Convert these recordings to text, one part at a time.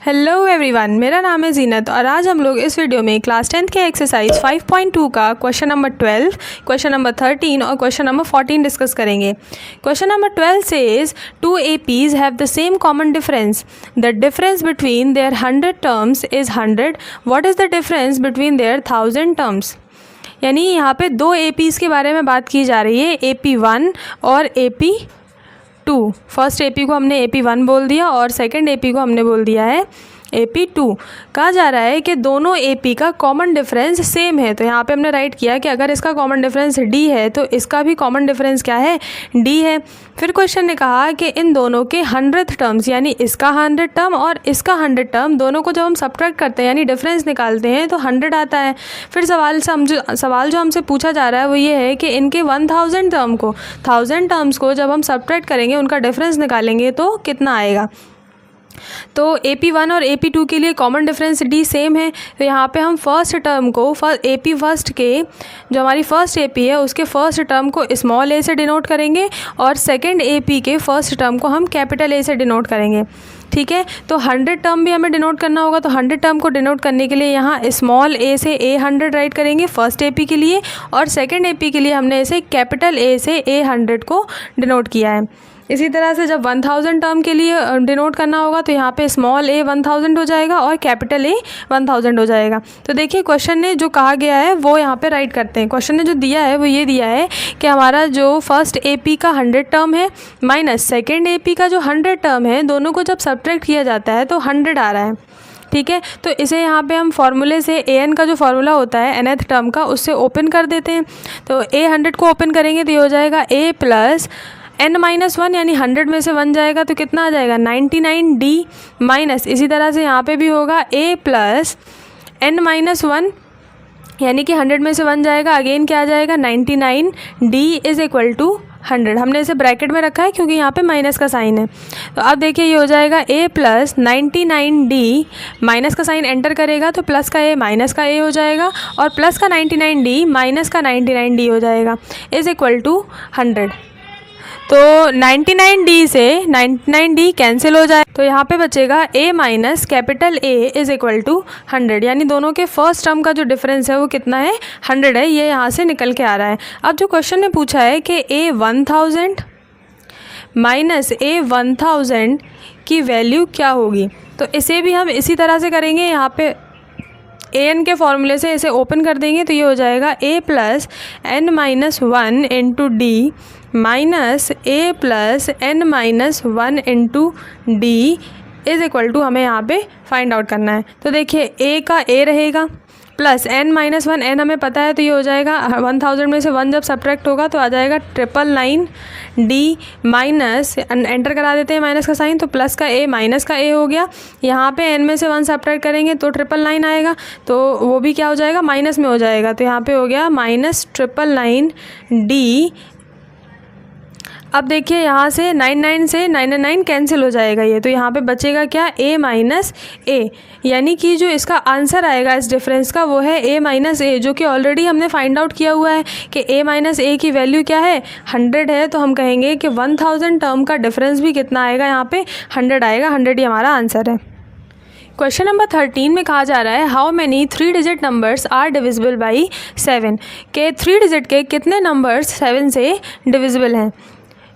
Hello everyone, मेरा नाम है जीनत और आज हम लोग इस वीडियो में क्लास 10th के एक्सरसाइज 5.2 का क्वेश्चन नंबर 12, क्वेश्चन नंबर 13 और क्वेश्चन नंबर 14 डिस्कस करेंगे। Question number 12 says 2 APs have the same common difference. The difference between their 100 terms is 100। What is the difference between their 1000 terms. यानी यहाँ पे दो APs के बारे में बात की जा रही है, AP1 और AP2। फर्स्ट AP को हमने AP1 बोल दिया और सेकंड AP को हमने बोल दिया है AP2। कहा जा रहा है कि दोनों AP का कॉमन डिफरेंस सेम है। तो यहाँ पे हमने राइट किया कि अगर इसका कॉमन डिफरेंस D है तो इसका भी कॉमन डिफरेंस क्या है, D है। फिर क्वेश्चन ने कहा कि इन दोनों के 100th टर्म्स यानी इसका 100 टर्म और इसका 100 टर्म दोनों को जब हम सब्ट्रैक्ट करते हैं यानी डिफरेंस निकालते हैं तो 100 आता है। फिर सवाल जो हमसे पूछा जा रहा है वो ये है कि इनके 1000 टर्म्स को जब हम सब्ट्रैक्ट करेंगे, उनका डिफरेंस निकालेंगे तो कितना आएगा। तो AP1 और AP2 के लिए कॉमन डिफरेंस D सेम है। तो यहाँ पे हम फर्स्ट टर्म को AP फर्स्ट के जो हमारी फर्स्ट AP है उसके फर्स्ट टर्म को स्मॉल a से डिनोट करेंगे और सेकंड AP के फर्स्ट टर्म को हम कैपिटल A से डिनोट करेंगे। ठीक है, तो 100 टर्म भी हमें डिनोट करना होगा। तो 100 टर्म को डिनोट करने के लिए यहाँ स्मॉल a से A100 राइट करेंगे फर्स्ट AP के लिए, और सेकंड AP के लिए हमने इसे कैपिटल A से A100 को डिनोट किया है। इसी तरह से जब 1000 टर्म के लिए डिनोट करना होगा तो यहाँ पे स्मॉल a 1000 हो जाएगा और कैपिटल A 1000 हो जाएगा। तो देखिए क्वेश्चन ने जो कहा गया है वो यहाँ पे राइट करते हैं। क्वेश्चन ने जो दिया है वो ये दिया है कि हमारा जो फर्स्ट AP का 100 टर्म है माइनस सेकेंड AP का जो 100 टर्म है, दोनों को जब सब्ट्रैक्ट किया जाता है तो 100 आ रहा है। ठीक है, तो इसे यहाँ पे हम फॉर्मूले से an का जो फार्मूला होता है nth टर्म का, उससे ओपन कर देते हैं। तो A100 को ओपन करेंगे तो ये हो जाएगा a प्लस n-1 यानी 100 में से 1 जाएगा तो कितना आ जाएगा 99D माइनस, इसी तरह से यहाँ पे भी होगा a प्लस n-1 यानी कि 100 में से 1 जाएगा, अगेन क्या आ जाएगा 99D इज़ इक्वल टू 100। हमने इसे ब्रैकेट में रखा है क्योंकि यहाँ पे माइनस का साइन है। तो अब देखिए ये हो जाएगा a प्लस 99D, माइनस का साइन एंटर करेगा तो प्लस का a माइनस का a हो जाएगा और प्लस का 99D माइनस का 99D हो जाएगा इज़ इक्वल टू 100। तो 99D से 99D कैंसिल हो जाए तो यहाँ पे बचेगा a minus capital A is equal to 100। यानी दोनों के फर्स्ट टर्म का जो डिफरेंस है वो कितना है, 100 है। ये यहाँ से निकल के आ रहा है। अब जो क्वेश्चन ने पूछा है कि a 1000 माइनस a 1000 की वैल्यू क्या होगी, तो इसे भी हम इसी तरह से करेंगे। यहाँ पे an के फॉर्मूले से इसे ओपन कर देंगे तो ये हो जाएगा a plus n-1 into D minus a plus n-1 into D is equal to, हमें यहाँ पे फाइंड आउट करना है। तो देखिए a का a रहेगा प्लस n-1, n हमें पता है तो ये हो जाएगा 1000 में से 1 जब सब्ट्रैक्ट होगा तो आ जाएगा 999D माइनस, एंटर करा देते हैं माइनस का साइन, तो प्लस का a माइनस का a हो गया। यहाँ पे n में से 1 सब्ट्रैक्ट करेंगे तो 999 आएगा, तो वो भी क्या हो जाएगा माइनस में हो जाएगा। तो यहाँ पे हो गया माइनस 999D। अब देखिए यहाँ से 99 से 999 कैंसिल हो जाएगा ये, तो यहाँ पे बचेगा क्या a माइनस a, यानी कि जो इसका आंसर आएगा इस डिफरेंस का वो है a माइनस a, जो कि ऑलरेडी हमने फाइंड आउट किया हुआ है कि a माइनस a की वैल्यू क्या है 100 है। तो हम कहेंगे कि 1000 टर्म का डिफरेंस भी कितना आएगा, यहाँ पे 100 आएगा। 100 ही हमारा आंसर है। क्वेश्चन नंबर 13 में कहा जा रहा है how many 3 digit numbers are divisible by 7, के 3 डिजिट के कितने नंबर्स 7 से डिविजिबल हैं।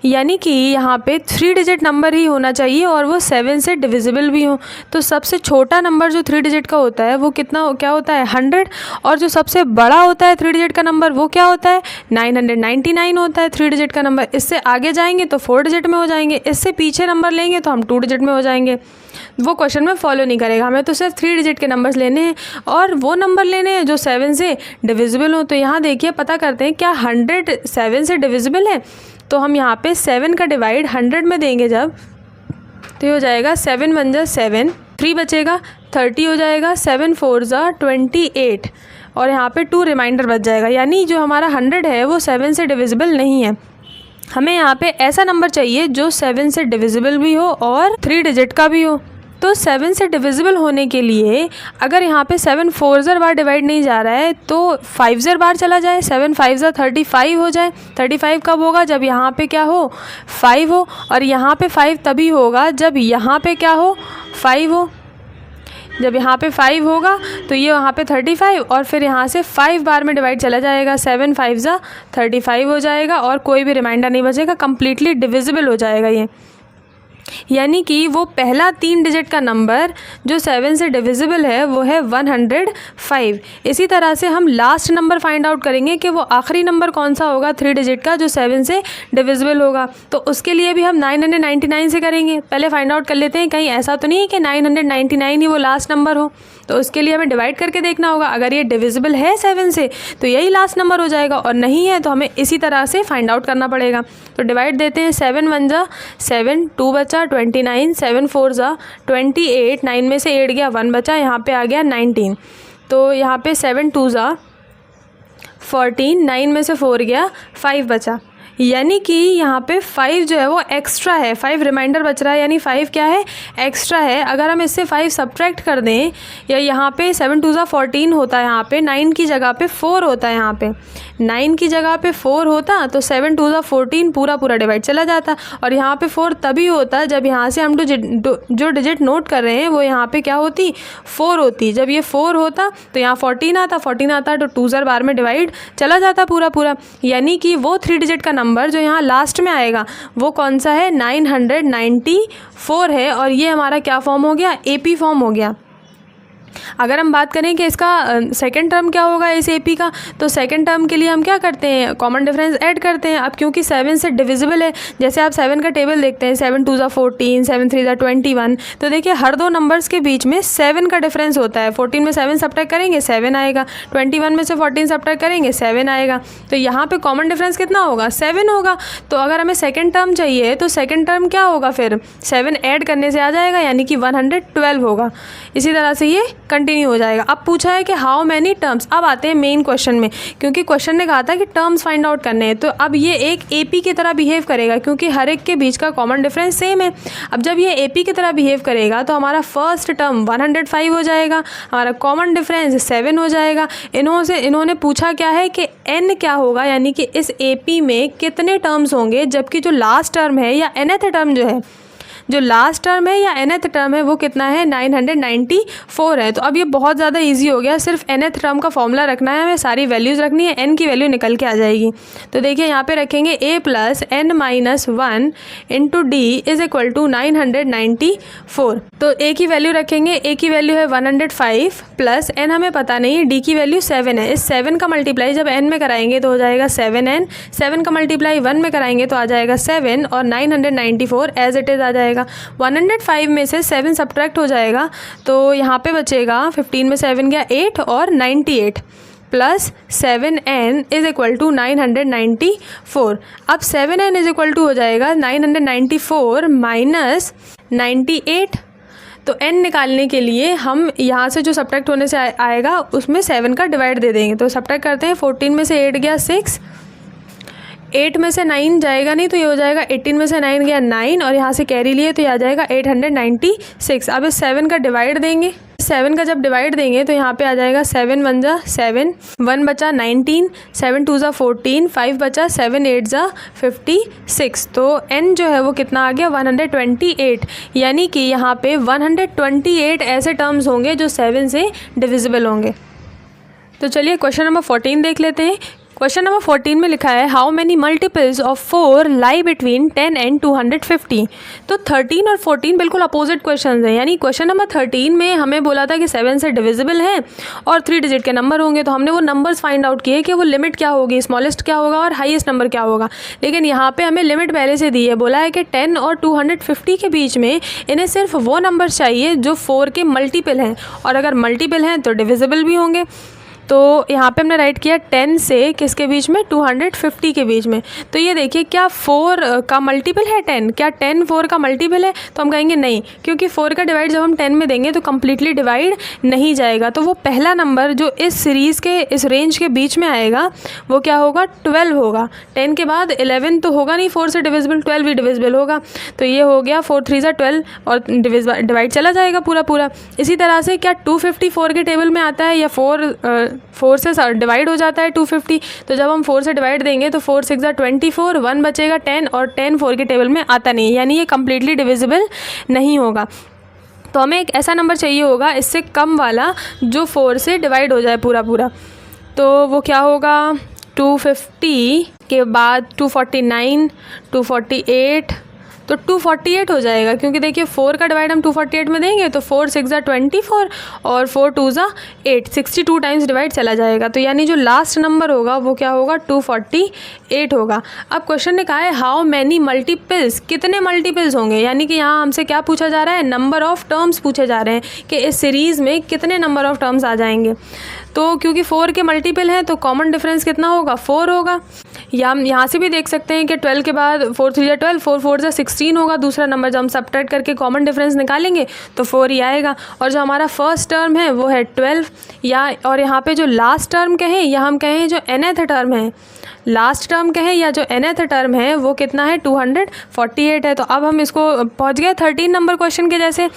यानी कि यहाँ पे 3 डिजिट नंबर ही होना चाहिए और वो 7 से डिविजिबल भी हो। तो सबसे छोटा नंबर जो 3 डिजिट का होता है वो क्या होता है 100, और जो सबसे बड़ा होता है 3 डिजिट का नंबर वो क्या होता है 999 होता है 3 डिजिट का नंबर। इससे आगे जाएंगे तो 4 डिजिट में हो जाएंगे, इससे पीछे नंबर लेंगे तो हम 2 डिजिट में हो जाएंगे। वो क्वेश्चन में फॉलो नहीं करेगा, हमें तो सिर्फ 3 डिजिट के नंबर्स लेने हैं और वो नंबर लेने हैं जो 7 से डिविजिबल हो। तो यहाँ देखिए पता करते हैं क्या 100 7 से डिविजिबल है। तो हम यहाँ पे 7 का डिवाइड 100 में देंगे जब, तो ये हो जाएगा 7 1 जा 7, 3 बचेगा 30 हो जाएगा, 7 4 जा 28 और यहाँ पे 2 रिमाइंडर बच जाएगा। यानी जो हमारा 100 है वो 7 से डिविजिबल नहीं है। हमें यहाँ पे ऐसा नंबर चाहिए जो 7 से डिविजिबल भी हो और 3 डिजिट का भी हो। तो 7 से डिविजिबल होने के लिए अगर यहाँ पे 7 4 बार डिवाइड नहीं जा रहा है तो 5 बार चला जाए, 7 5 35 हो जाए। 35 कब होगा, जब यहाँ पे क्या हो 5 हो, और यहाँ पे 5 तभी होगा जब यहाँ पे क्या हो 5 हो। जब यहाँ पे 5 होगा तो ये वहाँ पे 35 और फिर यहाँ से 5 बार में डिवाइड चला जाएगा, 7 5 जा 35 हो जाएगा और कोई भी रिमाइंडर नहीं बचेगा, कम्प्लीटली डिविजिबल हो जाएगा ये। यानी कि वो पहला 3 डिजिट का नंबर जो 7 से डिविजिबल है वो है 105। इसी तरह से हम लास्ट नंबर फाइंड आउट करेंगे कि वो आखिरी नंबर कौन सा होगा 3 डिजिट का जो 7 से डिविजिबल होगा। तो उसके लिए भी हम 999 से करेंगे। पहले फाइंड आउट कर लेते हैं कहीं ऐसा तो नहीं है कि 999 ही वो लास्ट नंबर हो, तो उसके लिए हमें डिवाइड करके देखना होगा। अगर ये डिविजिबल है 7 से तो यही लास्ट नंबर हो जाएगा और नहीं है तो हमें इसी तरह से फाइंड आउट करना पड़ेगा। तो डिवाइड देते हैं, 7 1 जा 7, 2 बचा 29, 7 4 जा 28, 9 में से 8 गया 1 बचा, यहाँ पे आ गया 19। तो यहाँ पे 7 2 जा 14, 9 में से 4 गया 5 बचा, यानी कि यहाँ पे 5 जो है वो एक्स्ट्रा है, 5 रिमाइंडर बच रहा है, यानी 5 क्या है, एक्स्ट्रा है। अगर हम इससे 5 सब्ट्रैक्ट कर दें, या यहाँ पे 7 2 जा 14 होता है, यहाँ पे 9 की जगह पे 4 होता है, यहाँ पे 9 की जगह पे 4 होता तो 7 2 जा 14 पूरा डिवाइड चला जाता। और यहाँ पे 4 तभी होता जब यहाँ से हम जो डिजिट नोट कर रहे हैं वो यहाँ पे क्या होती, 4 होती। जब ये 4 होता तो यहाँ 14 आता तो 2 ज़र बार में डिवाइड चला जाता पूरा। यानी कि वो 3 डिजिट का नंबर जो यहाँ लास्ट में आएगा वो कौन सा है, 994 है। और ये हमारा क्या फॉर्म हो गया, AP फॉर्म हो गया। अगर हम बात करें कि इसका सेकंड टर्म क्या होगा इस AP का, तो सेकंड टर्म के लिए हम क्या करते हैं, कॉमन डिफरेंस ऐड करते हैं। अब क्योंकि 7 से डिविजिबल है, जैसे आप 7 का टेबल देखते हैं, 7 2 जा 14, 7 3 जा 21, तो देखिए हर दो नंबर्स के बीच में 7 का डिफरेंस होता है। 14 में 7 सब्ट्रैक्ट करेंगे 7 आएगा, 21 में से 14 सब्ट्रैक्ट करेंगे 7 आएगा। तो यहाँ पे कॉमन डिफरेंस कितना होगा, 7 होगा। तो अगर हमें सेकेंड टर्म चाहिए तो सेकेंड टर्म क्या होगा, फिर 7 ऐड करने से आ जाएगा, यानी कि 112 होगा। इसी तरह से ये कंटिन्यू हो जाएगा। अब पूछा है कि हाउ मैनी टर्म्स। अब आते हैं मेन क्वेश्चन में, क्योंकि क्वेश्चन ने कहा था कि टर्म्स फाइंड आउट करने हैं। तो अब ये एक AP की तरह बिहेव करेगा, क्योंकि हर एक के बीच का कॉमन डिफरेंस सेम है। अब जब ये AP की तरह बिहेव करेगा तो हमारा फर्स्ट टर्म 105 हो जाएगा, हमारा कॉमन डिफरेंस 7 हो जाएगा। इन्होंने पूछा क्या है कि n क्या होगा, यानी कि इस AP में कितने टर्म्स होंगे, जबकि जो लास्ट टर्म है या nth टर्म जो लास्ट टर्म है या nth टर्म है वो कितना है, 994 है। तो अब ये बहुत ज़्यादा इजी हो गया, सिर्फ nth टर्म का फॉर्मूला रखना है, हमें सारी वैल्यूज़ रखनी है, n की वैल्यू निकल के आ जाएगी। तो देखिए यहाँ पे रखेंगे a + n - 1 × d is equal to 994। तो a की वैल्यू रखेंगे, a की वैल्यू है 105 प्लस n हमें पता नहीं है, d की वैल्यू 7 है। इस 7 का मल्टीप्लाई जब n में कराएंगे तो हो जाएगा 7n, 7 का मल्टीप्लाई 1 में कराएंगे तो आ जाएगा 7 और 994 एज इट इज़ आ जाएगा। 105 में से 7 सब्ट्रैक्ट हो जाएगा तो यहाँ पे बचेगा 15 में 7 गया 8 और 98 plus 7n is equal to 994। अब 7n इज इक्वल टू हो जाएगा 994 माइनस 98। तो n निकालने के लिए हम यहाँ से जो सब्ट्रैक्ट होने से आएगा उसमें 7 का डिवाइड दे देंगे। तो सब्ट्रैक्ट करते हैं, 14 में से 8 गया 6, 8 में से 9 जाएगा नहीं तो ये हो जाएगा 18 में से 9 गया 9 और यहाँ से कैरी लिए तो ये आ जाएगा 896। अब इस 7 का डिवाइड देंगे, 7 का जब डिवाइड देंगे तो यहाँ पे आ जाएगा 7 1 जा 7, 1 बचा 19, 7 2 जा 14, 5 बचा 7 8 जा 56। तो n जो है वो कितना आ गया, 128। यानी कि यहाँ पे 128 ऐसे टर्म्स होंगे जो 7 से डिविजिबल होंगे। तो चलिए क्वेश्चन नंबर 14 देख लेते हैं। क्वेश्चन नंबर 14 में लिखा है how many multiples of 4 lie between 10 and 250। तो 13 और 14 बिल्कुल अपोजिट क्वेश्चन हैं। यानी क्वेश्चन नंबर 13 में हमें बोला था कि 7 से डिविजिबल है और 3 डिजिट के नंबर होंगे, तो हमने वो नंबर्स फाइंड आउट किए कि वो लिमिट क्या होगी, स्मॉलेस्ट क्या होगा और हाईएस्ट नंबर क्या होगा। लेकिन यहाँ पे हमें लिमिट पहले से दी है, बोला है कि 10 और 250 के बीच में इन्हें सिर्फ वो नंबर चाहिए जो 4 के मल्टीपल हैं, और अगर मल्टीपल हैं तो डिविजिबल भी होंगे। तो यहाँ पे हमने राइट किया 10 से किसके बीच में, 250 के बीच में। तो ये देखिए क्या 4 का मल्टीपल है 10, क्या 10 4 का मल्टीपल है, तो हम कहेंगे नहीं, क्योंकि 4 का डिवाइड जब हम 10 में देंगे तो कम्प्लीटली डिवाइड नहीं जाएगा। तो वो पहला नंबर जो इस सीरीज़ के इस रेंज के बीच में आएगा वो क्या होगा, 12 होगा। 10 के बाद 11 तो होगा नहीं 4 से डिविजिबल, 12 भी डिविजिबल होगा। तो ये हो गया 4 3 जा 12 और डिवाइड चला जाएगा पूरा। इसी तरह से क्या 254 के टेबल में आता है या 4 से डिवाइड हो जाता है 250। तो जब हम 4 से डिवाइड देंगे तो 4 6 जा 24, 1 बचेगा 10 और 10 4 के टेबल में आता नहीं, यानी ये कम्प्लीटली डिविजिबल नहीं होगा। तो हमें एक ऐसा नंबर चाहिए होगा इससे कम वाला जो 4 से डिवाइड हो जाए पूरा पूरा। तो वो क्या होगा, 250 के बाद 249, 248, तो 248 हो जाएगा, क्योंकि देखिए 4 का डिवाइड हम 248 में देंगे तो 4 6 24 और 4 2 8, 62 टाइम्स डिवाइड चला जाएगा। तो यानी जो लास्ट नंबर होगा वो क्या होगा, 248 होगा। अब क्वेश्चन ने कहा है हाउ मैनी मल्टीपल्स, कितने मल्टीपल्स होंगे, यानी कि यहाँ हमसे क्या पूछा जा रहा है, नंबर ऑफ़ टर्म्स पूछे जा रहे हैं कि इस सीरीज़ में कितने नंबर ऑफ़ टर्म्स आ जाएंगे। तो क्योंकि 4 के मल्टीपल हैं तो कॉमन डिफरेंस कितना होगा, 4 होगा। या हम यहाँ से भी देख सकते हैं कि 12 के बाद 4 3 12, 4 4 16 होगा दूसरा नंबर। जब हम सब्ट्रैक्ट करके कॉमन डिफरेंस निकालेंगे तो 4 ही आएगा। और जो हमारा फर्स्ट टर्म है वो है 12, या और यहाँ पे जो लास्ट टर्म कहें या हम कहें जो nth टर्म है, लास्ट टर्म कहें या जो nth टर्म है वो कितना है, 248 है। तो अब हम इसको पहुँच गए 13 नंबर क्वेश्चन के जैसे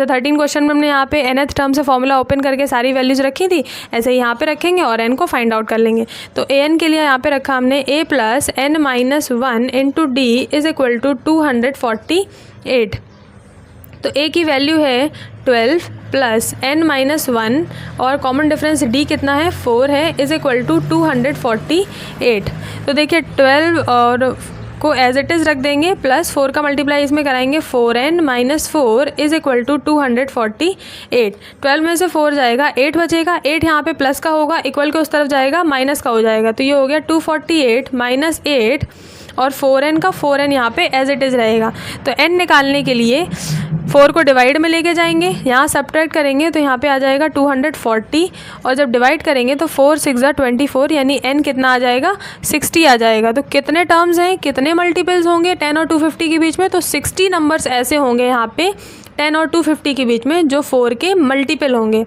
13 क्वेश्चन में हमने यहाँ पे nth टर्म से फॉर्मूला ओपन करके सारी वैल्यूज़ रखी थी, ऐसे ही यहाँ पे रखेंगे और n को फाइंड आउट कर लेंगे। तो an के लिए यहाँ पे रखा हमने a + n-1 into d is equal to 248। तो a की वैल्यू है 12 + n-1 और कॉमन डिफरेंस d कितना है, 4 है, इज़ इक्वल टू 248। तो देखिए 12 और को एज इट इज़ रख देंगे, प्लस 4 का मल्टीप्लाई इसमें कराएंगे, 4n - 4 इज़ इक्वल टू 248। 12 में से 4 जाएगा, 8 बचेगा, 8 यहाँ पे प्लस का होगा, इक्वल के उस तरफ जाएगा, माइनस का हो जाएगा। तो ये हो गया 248 - 8 और 4n का 4n यहाँ पे एज इट इज़ रहेगा। तो n निकालने के लिए 4 को डिवाइड में लेके जाएंगे, यहाँ सब्ट्रैक्ट करेंगे तो यहाँ पे आ जाएगा 240, और जब डिवाइड करेंगे तो 4 6 24, यानी n कितना आ जाएगा, 60 आ जाएगा। तो कितने टर्म्स हैं, कितने मल्टीपल्स होंगे 10 और 250 के बीच में, तो 60 नंबर्स ऐसे होंगे यहाँ पे 10 और 250 के बीच में जो 4 के मल्टीपल होंगे।